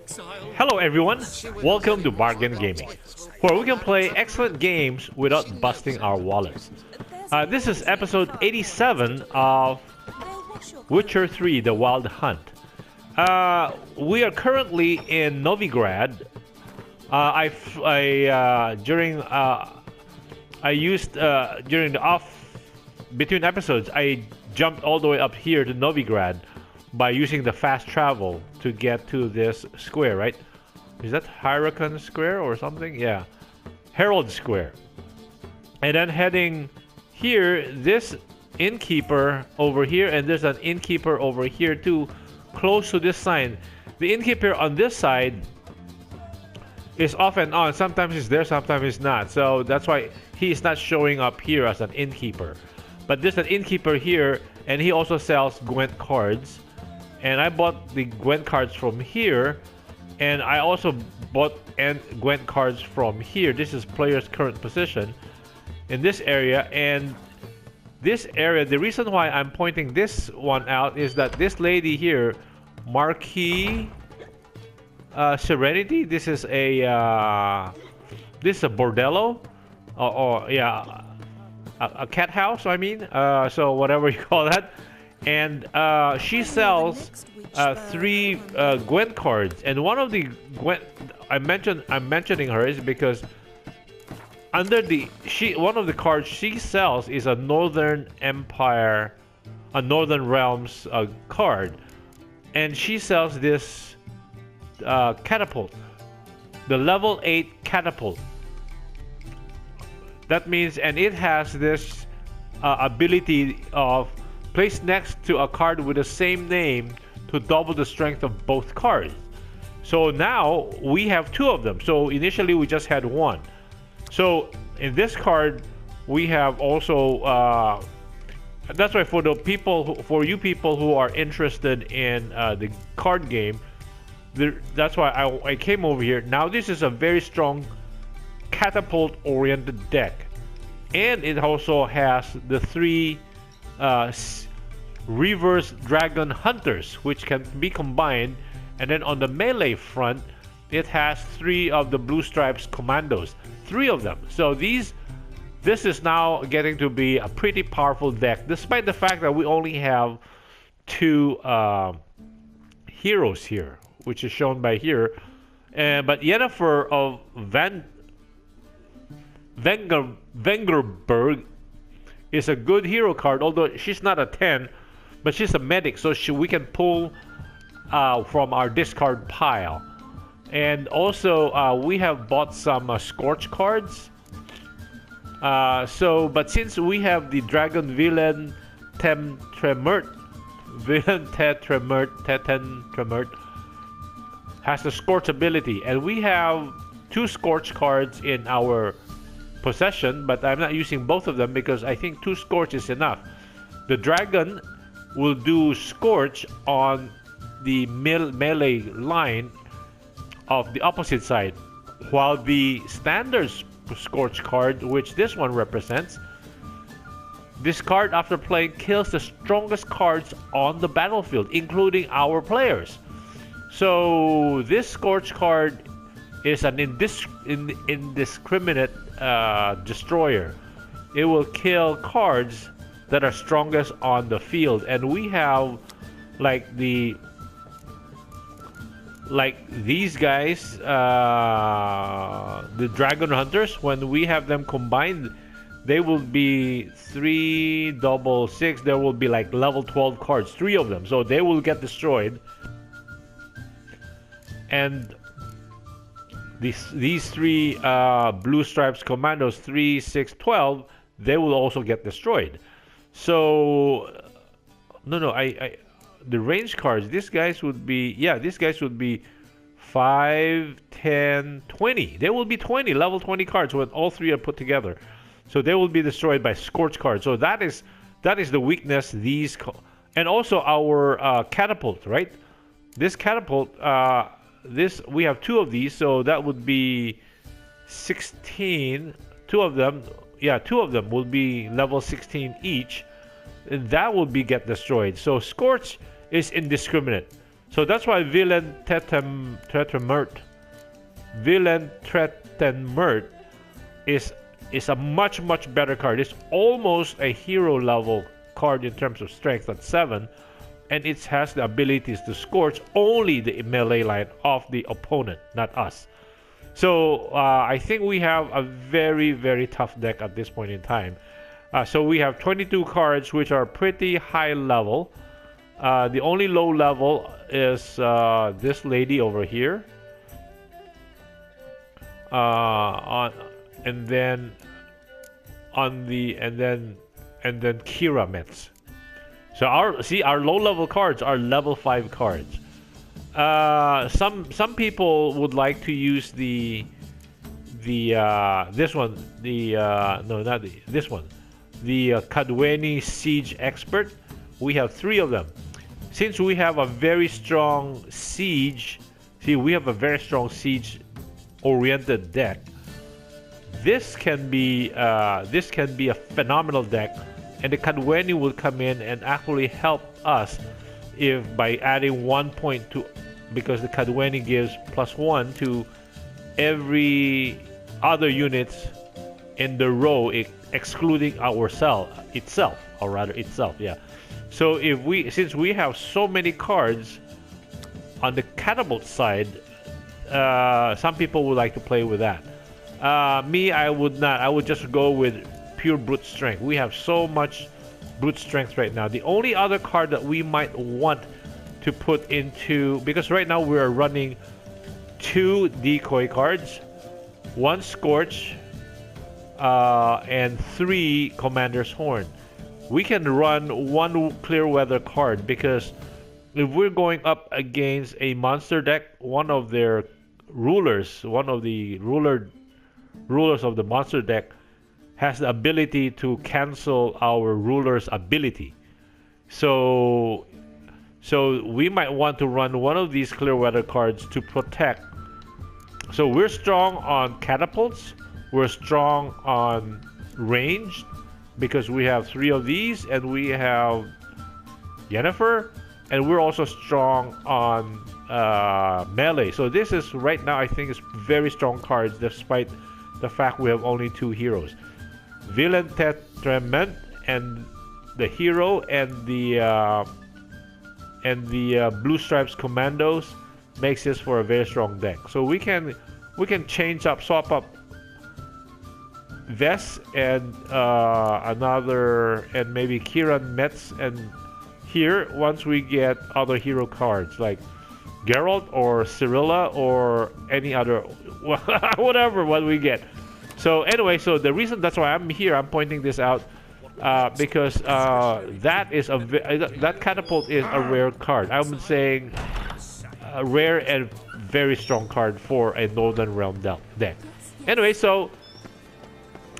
Hello everyone, welcome to Bargain Gaming, where we can play excellent games without busting our wallets. This is episode 87 of Witcher 3: The Wild Hunt. We are currently in Novigrad. During the off between episodes, I jumped all the way up here to Novigrad by using the fast travel to get to this square, right? Is that Hyricon Square or something? Yeah, Herald Square. And then heading here, this innkeeper over here, and there's an innkeeper over here too, close to this sign. The innkeeper on this side is off and on. Sometimes he's there, sometimes he's not. So that's why he's not showing up here as an innkeeper. But there's an innkeeper here, and he also sells Gwent cards. And I bought the Gwent cards from here, and I also bought Gwent cards from here. This is player's current position in this area, and this area, the reason why I'm pointing this one out is that this lady here, Marquis Serenity, this is a bordello, or yeah, a cat house, I mean, so whatever you call that. And she sells 3 Gwent cards, and one of the Gwent I'm mentioning her is because one of the cards she sells is a Northern Empire, a Northern Realms card, and she sells this Catapult, the level 8 Catapult. That means, and it has this ability of place next to a card with the same name to double the strength of both cards. So now we have 2 of them. So initially we just had 1. So in this card we have also that's why for you people who are interested in the card game, that's why I came over here. Now this is a very strong catapult oriented deck, and it also has the 3 reverse dragon hunters, which can be combined. And then on the melee front, it has 3 of the blue stripes commandos, 3 of them. So this is now getting to be a pretty powerful deck, despite the fact that we only have 2 heroes here, which is shown by here. But Yennefer of Vengerberg is a good hero card, although she's not a 10, but she's a medic, so we can pull from our discard pile. And also we have bought some Scorch cards. But since we have the Dragon Villain Tetremert has the Scorch ability, and we have 2 Scorch cards in our possession, but I'm not using both of them because I think 2 Scorch is enough. The dragon will do Scorch on the melee line of the opposite side, while the standard Scorch card, which this one represents, this card after playing kills the strongest cards on the battlefield, including our players. So this Scorch card is an indiscriminate destroyer. It will kill cards that are strongest on the field, and we have like these guys, the dragon hunters. When we have them combined, they will be 3 double 6. There will be like level 12 cards, 3 of them, so they will get destroyed. And these 3 blue stripes commandos, 3, 6, 12, they will also get destroyed. So the range cards, these guys would be 5, 10, 20. They will be 20 level 20 cards when all 3 are put together. So they will be destroyed by Scorch cards. So that is the weakness. And also our catapult, right? This catapult, we have 2 of these, so that would be 16. 2 of them will be level 16 each, and that will get destroyed. So Scorch is indiscriminate. So that's why Villain Tretemert is a much better card. It's almost a hero level card in terms of strength at 7, and it has the abilities to scorch only the melee line of the opponent, not us. So I think we have a very tough deck at this point in time. So we have 22 cards which are pretty high level. The only low level is this lady over here. And then Kira Mets. So our low level cards are level 5 cards. Some people would like to use this one, the Kadweni Siege Expert. We have 3 of them. Since we have a very strong siege, oriented deck. This can be a phenomenal deck, and the Kadweni will come in and actually help us if by adding 1 point to, because the Kadweni gives +1 to every other units in the row, excluding itself. Yeah. So since we have so many cards on the Catapult side, some people would like to play with that. Me, I would not. I would just go with pure brute strength. We have so much brute strength right now. The only other card that we might want to put into, because right now we're running 2 decoy cards, 1 scorch, and 3 commander's horn. We can run 1 clear weather card, because if we're going up against a monster deck, one of the rulers of the monster deck has the ability to cancel our ruler's ability. So we might want to run one of these clear weather cards to protect. So we're strong on catapults, we're strong on range, because we have 3 of these, and we have Yennefer, and we're also strong on melee. So this is right now, I think, is very strong cards, despite the fact we have only 2 heroes. Villain Tetrament and the hero and the Blue Stripes Commandos makes this for a very strong deck. So we can swap up Vess and and maybe Kiran Metz, and here once we get other hero cards like Geralt or Cyrilla or any other whatever what we get. So anyway, so the reason that's why I'm here, I'm pointing this out, because that catapult is a rare card. I'm saying a rare and very strong card for a Northern Realm deck. Anyway, so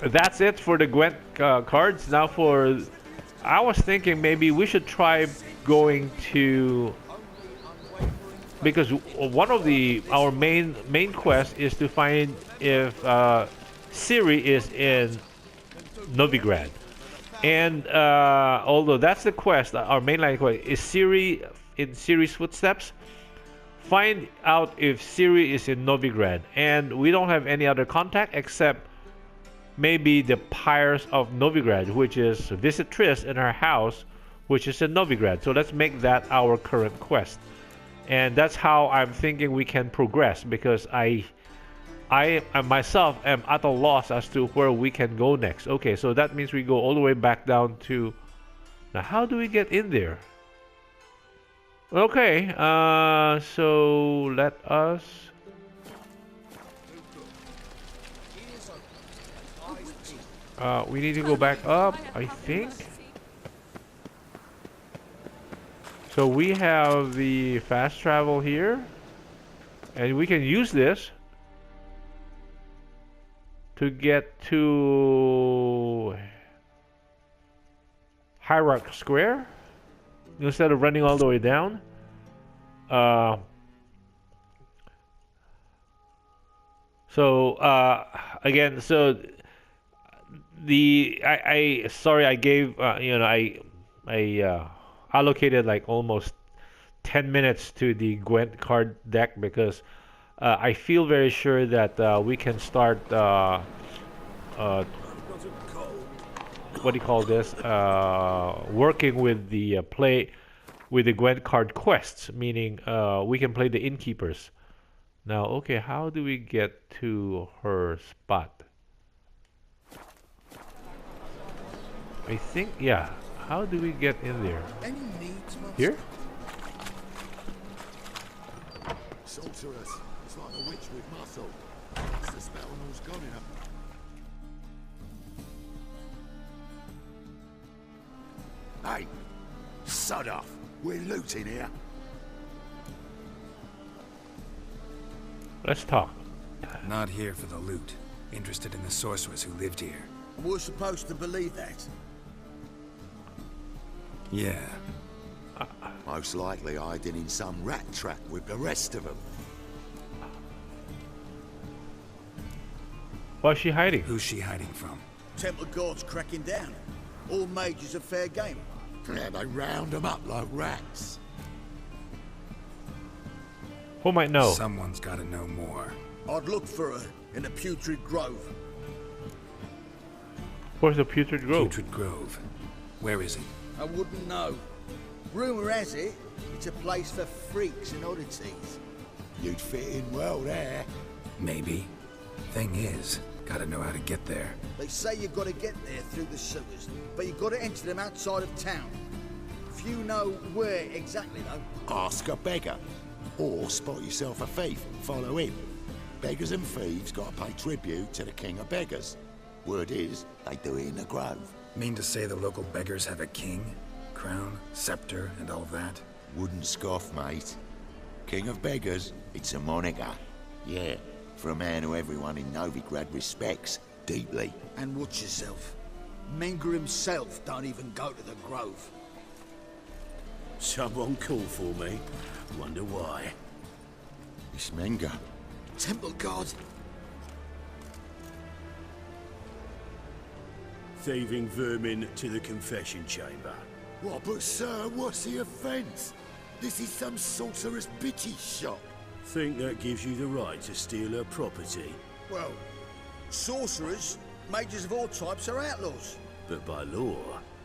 that's it for the Gwent cards. Now I was thinking maybe we should try going to, because one of our main quest is to find if Ciri is in Novigrad, and although that's the quest, our mainline quest is Ciri in Ciri's footsteps. Find out if Ciri is in Novigrad, and we don't have any other contact except maybe the Pyres of Novigrad, which is visit Triss in her house, which is in Novigrad. So let's make that our current quest, and that's how I'm thinking we can progress, because I myself am at a loss as to where we can go next. Okay, so that means we go all the way back down to, now how do we get in there? Okay, so let us we need to go back up, I think. So we have the fast travel here, and we can use this to get to Hierarch Square instead of running all the way down. Again, so I gave I allocated like almost 10 minutes to the Gwent card deck because I feel very sure that we can start what do you call this? Working with the with the Gwent card quests, meaning we can play the innkeepers. Now, okay, how do we get to her spot? I think, yeah. How do we get in there? Here? Sorceress. It's like a witch with muscle. It's the spell and all's gone in her. Hey, sod off. We're looting here. Let's talk. Not here for the loot. Interested in the sorceress who lived here. We're supposed to believe that. Yeah. Most likely hiding in some rat trap with the rest of them. Why's she hiding? Who's she hiding from? Temple Guard's cracking down. All mages are fair game. Yeah, they round them up like rats. Who might know? Someone's got to know more. I'd look for her in the Putrid Grove. Where's the Putrid Grove? Putrid Grove. Where is it? I wouldn't know. Rumour has it, it's a place for freaks and oddities. You'd fit in well there. Maybe. Thing is, gotta know how to get there. They say you've got to get there through the sewers, but you've got to enter them outside of town. Few know where exactly, though. Ask a beggar. Or spot yourself a thief and follow him. Beggars and thieves got to pay tribute to the king of beggars. Word is, they do it in the grove. Mean to say the local beggars have a king? Crown, scepter, and all that? Wouldn't scoff, mate. King of beggars, it's a moniker. Yeah, for a man who everyone in Novigrad respects deeply. And watch yourself. Menger himself don't even go to the grove. Someone called for me. Wonder why. It's Menger. Temple Guard. Thieving vermin to the confession chamber. What, but sir, what's the offence? This is some sorcerer's bitchy shop. Think that gives you the right to steal her property? Well, sorcerers, mages of all types are outlaws. But by law,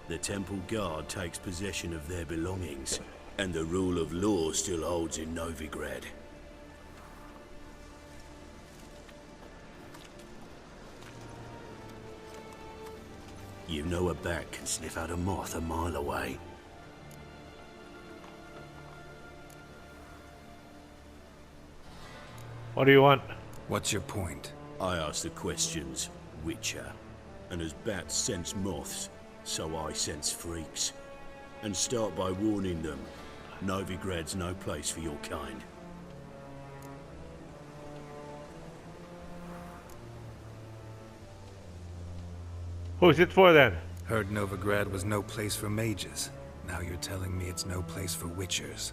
the temple guard takes possession of their belongings, and the rule of law still holds in Novigrad. You know a bat can sniff out a moth a mile away. What do you want? What's your point? I ask the questions, Witcher. And as bats sense moths, so I sense freaks. And start by warning them, Novigrad's no place for your kind. Who's it for then? Heard Novigrad was no place for mages. Now you're telling me it's no place for witchers.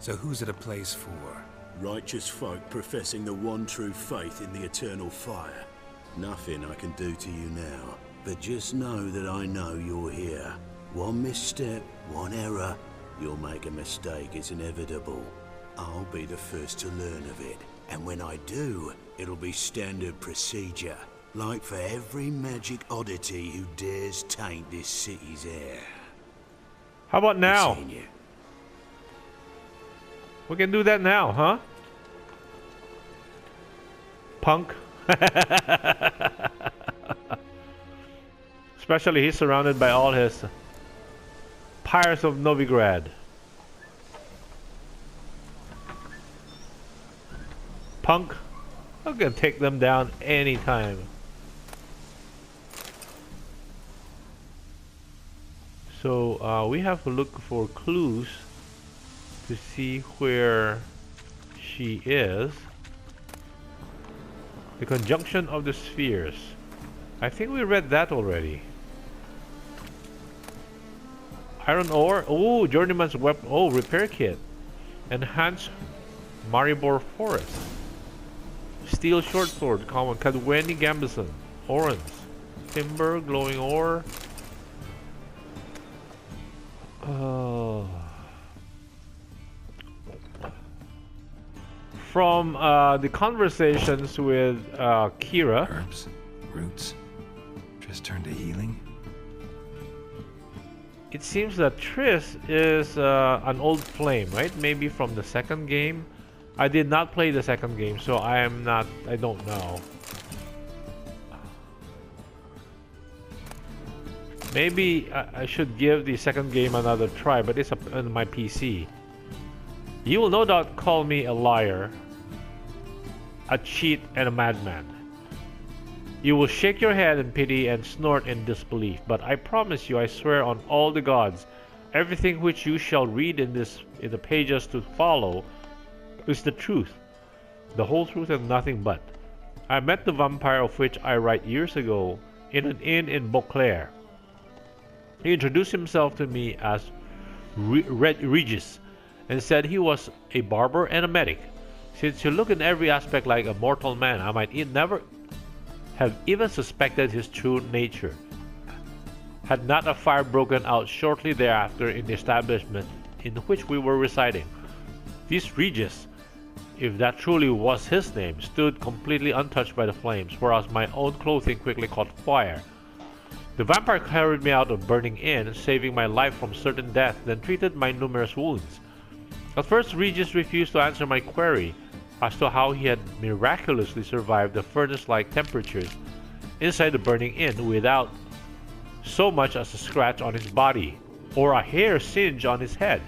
So who's it a place for? Righteous folk professing the one true faith in the eternal fire. Nothing I can do to you now, but just know that I know you're here. One misstep, one error, you'll make a mistake, it's inevitable. I'll be the first to learn of it, and when I do, it'll be standard procedure. Like for every magic oddity who dares taint this city's air. How about now? Seen you. We can do that now, huh? Punk. Especially he's surrounded by all his Pirates of Novigrad. Punk. I'm gonna take them down anytime. So we have to look for clues to see where she is. The conjunction of the spheres. I think we read that already. Iron ore. Oh, journeyman's weapon. Oh, repair kit. Enhanced Maribor forest. Steel short sword. Common. Cadweni Gambison. Orange. Timber. Glowing ore. Oh. From the conversations with Kira, Herbs, roots, Triss turned to healing. it seems that Triss is an old flame, right? Maybe from the second game. I did not play the second game, so I don't know. Maybe I should give the second game another try, but it's on my PC. You will no doubt call me a liar, a cheat, and a madman. You will shake your head in pity and snort in disbelief, but I promise you, I swear on all the gods, everything which you shall read in the pages to follow is the truth, the whole truth and nothing but. I met the vampire of which I write years ago in an inn in Beauclair. He introduced himself to me as Regis and said he was a barber and a medic. Since you look in every aspect like a mortal man, I might never have even suspected his true nature. Had not a fire broken out shortly thereafter in the establishment in which we were residing. This Regis, if that truly was his name, stood completely untouched by the flames, whereas my own clothing quickly caught fire. The vampire carried me out of Burning Inn, saving my life from certain death, then treated my numerous wounds. At first, Regis refused to answer my query as to how he had miraculously survived the furnace-like temperatures inside the Burning Inn without so much as a scratch on his body or a hair singe on his head.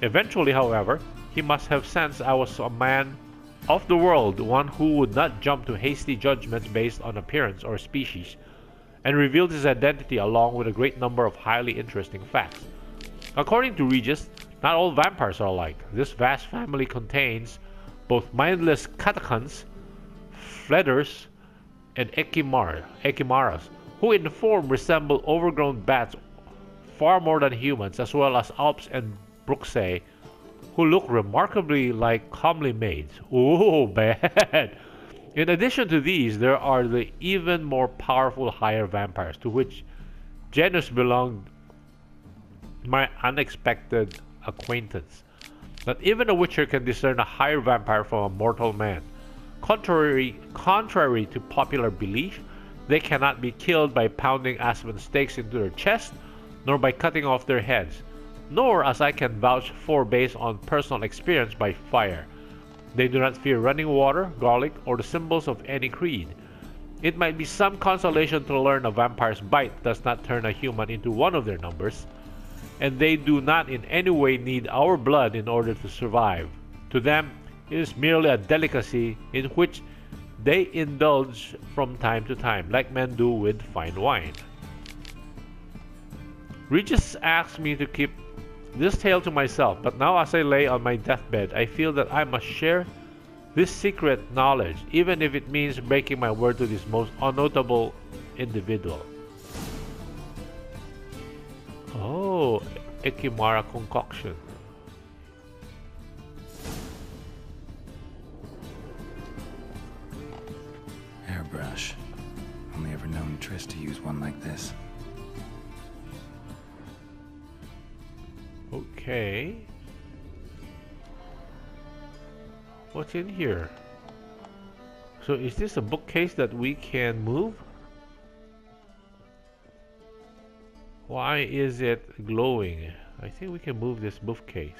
Eventually, however, he must have sensed I was a man of the world, one who would not jump to hasty judgments based on appearance or species, and revealed his identity along with a great number of highly interesting facts. According to Regis, not all vampires are alike. This vast family contains both mindless catachans, fledders, and echimaras, who in form resemble overgrown bats far more than humans, as well as alps and bruxae, who look remarkably like comely maids. Ooh, bad! In addition to these, there are the even more powerful higher vampires, to which genus belonged my unexpected acquaintance. Not even a witcher can discern a higher vampire from a mortal man. Contrary to popular belief, they cannot be killed by pounding aspen stakes into their chest, nor by cutting off their heads, nor, as I can vouch for based on personal experience, by fire. They do not fear running water, garlic, or the symbols of any creed. It might be some consolation to learn a vampire's bite does not turn a human into one of their numbers, and they do not in any way need our blood in order to survive. To them, it is merely a delicacy in which they indulge from time to time, like men do with fine wine. Regis asked me to keep this tale to myself, but now as I lay on my deathbed, I feel that I must share this secret knowledge, even if it means breaking my word to this most unnotable individual. Oh, Ekimara concoction. Airbrush. Only ever known Triss to use one like this. Okay. What's in here? So is this a bookcase that we can move? Why is it glowing? I think we can move this bookcase,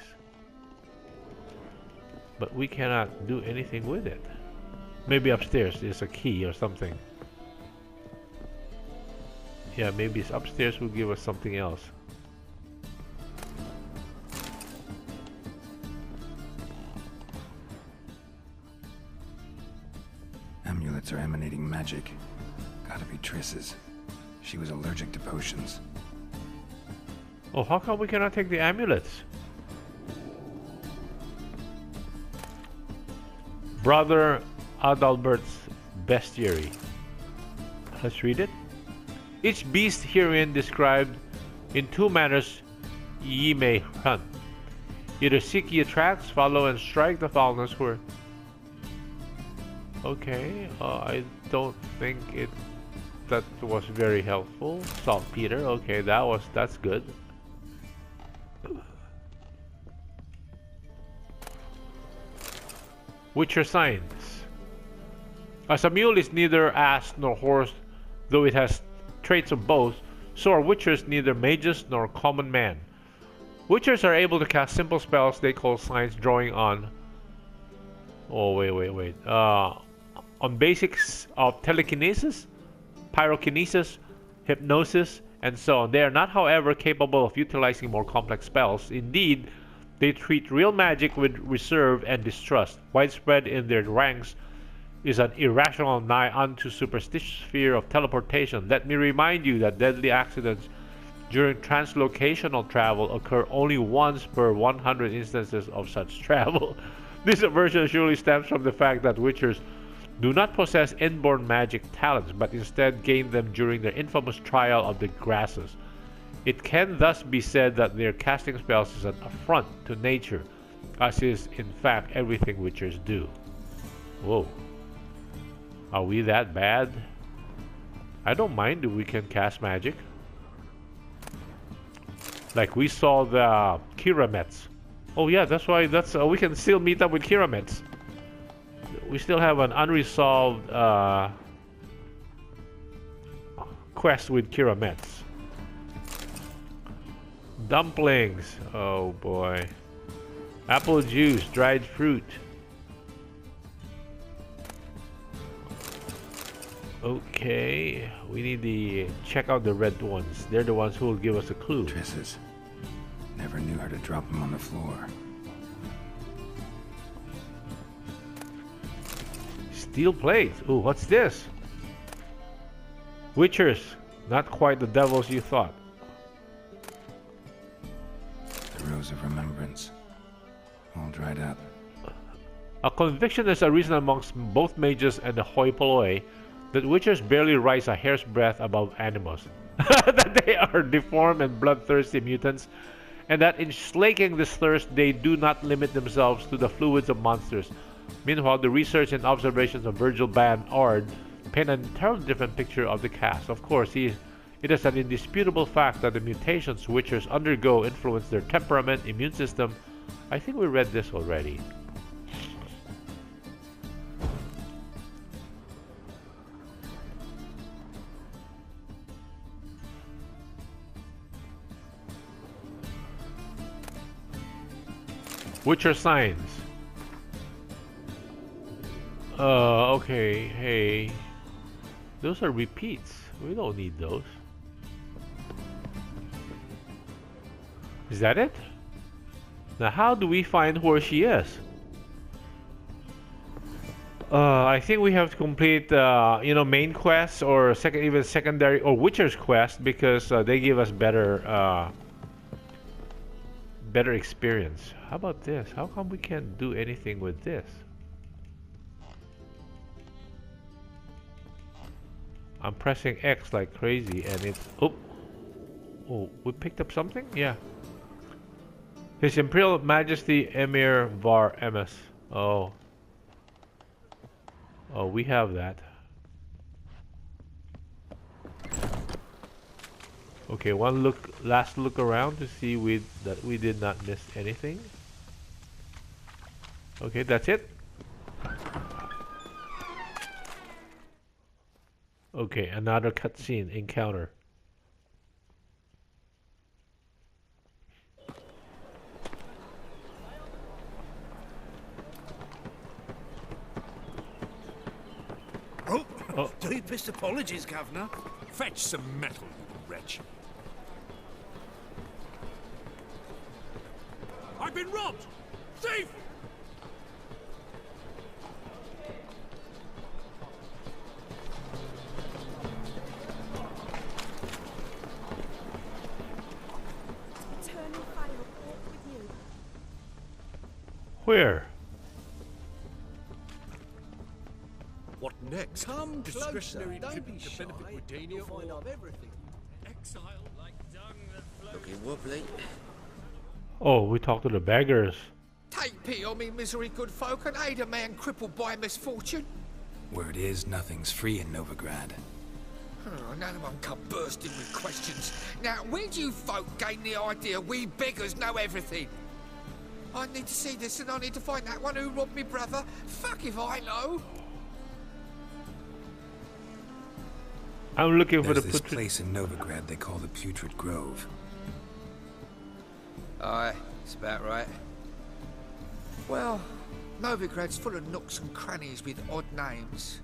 but we cannot do anything with it. Maybe upstairs is a key or something. Yeah, maybe it's upstairs will give us something else. Amulets are emanating magic. Gotta be Triss's. She was allergic to potions. Oh, how come we cannot take the amulets? Brother Adalbert's Bestiary. Let's read it. Each beast herein described in two manners ye may hunt. Either seek ye tracks, follow and strike the foulness where... Okay, I don't think that was very helpful. Saltpeter, okay, that's good. Witcher signs. As a mule is neither ass nor horse, though it has traits of both, so are witchers neither mages nor common man. Witchers are able to cast simple spells they call signs, drawing on... Oh, wait. On basics of telekinesis, pyrokinesis, hypnosis, and so on. They are not, however, capable of utilizing more complex spells. Indeed, they treat real magic with reserve and distrust. Widespread in their ranks is an irrational, nigh unto superstitious fear of teleportation. Let me remind you that deadly accidents during translocational travel occur only once per 100 instances of such travel. This aversion surely stems from the fact that witchers do not possess inborn magic talents, but instead gain them during their infamous trial of the grasses. It can thus be said that their casting spells is an affront to nature, as is in fact everything witchers do. Whoa. Are we that bad? I don't mind if we can cast magic. Like we saw the Kiramets. Oh yeah, that's why we can still meet up with Kiramets. We still have an unresolved quest with Kiramets. Dumplings. Oh boy. Apple juice, dried fruit. Okay, we need to check out the red ones. They're the ones who will give us a clue. Trisses. Never knew her to drop them on the floor. Steel plates. Ooh, what's this? Witchers. Not quite the devils you thought. The Rose of Remembrance. All dried up. A conviction is arisen amongst both mages and the hoi polloi that witchers barely rise a hair's breadth above animals. That they are deformed and bloodthirsty mutants, and that in slaking this thirst they do not limit themselves to the fluids of monsters. Meanwhile, the research and observations of Virgil Bannard paint an entirely different picture of the cast. Of course, it is an indisputable fact that the mutations witchers undergo influence their temperament, immune system. I think we read this already. Witcher signs. Okay, hey. Those are repeats. We don't need those. Is that it? Now how do we find where she is? I think we have to complete, main quests or even secondary or Witcher's quest, because they give us better experience. How about this? How come we can't do anything with this? I'm pressing X like crazy and it's... Oh, we picked up something? Yeah. His Imperial Majesty Emir Var Emes. Oh, we have that. Okay, last look around to see that we did not miss anything. Okay, that's it. Okay, another cutscene encounter. Oh, deepest apologies, Governor. Fetch some metal, you wretch. I've been robbed! Thief! Where? What next? Come closer. Discretionary Don't tribute be to shy. benefit Redania You'll find or out everything. exile like dung that flows. Looking wobbly. Oh, we talked to the beggars. Take pity on me, misery good folk, and aid a man crippled by misfortune. Word is nothing's free in Novigrad. Oh, none of them come bursting with questions. Now, where do you folk gain the idea we beggars know everything? I need to see this and I need to find that one who robbed me brother. Fuck if I know. I'm looking for There's the this putrid. place in Novigrad they call the Putrid Grove. Aye, it's about right. Well, Novigrad's full of nooks and crannies with odd names.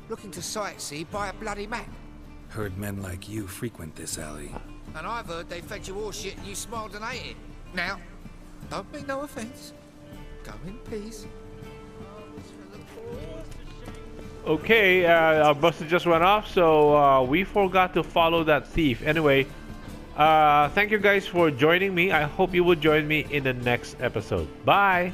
Looking to sightsee, buy a bloody map. Heard men like you frequent this alley. And I've heard they fed you all shit and you smiled and ate it. Now, don't mean no offence. Go in peace. Okay, our buster just went off, so we forgot to follow that thief. Anyway, thank you guys for joining me. I hope you will join me in the next episode. Bye!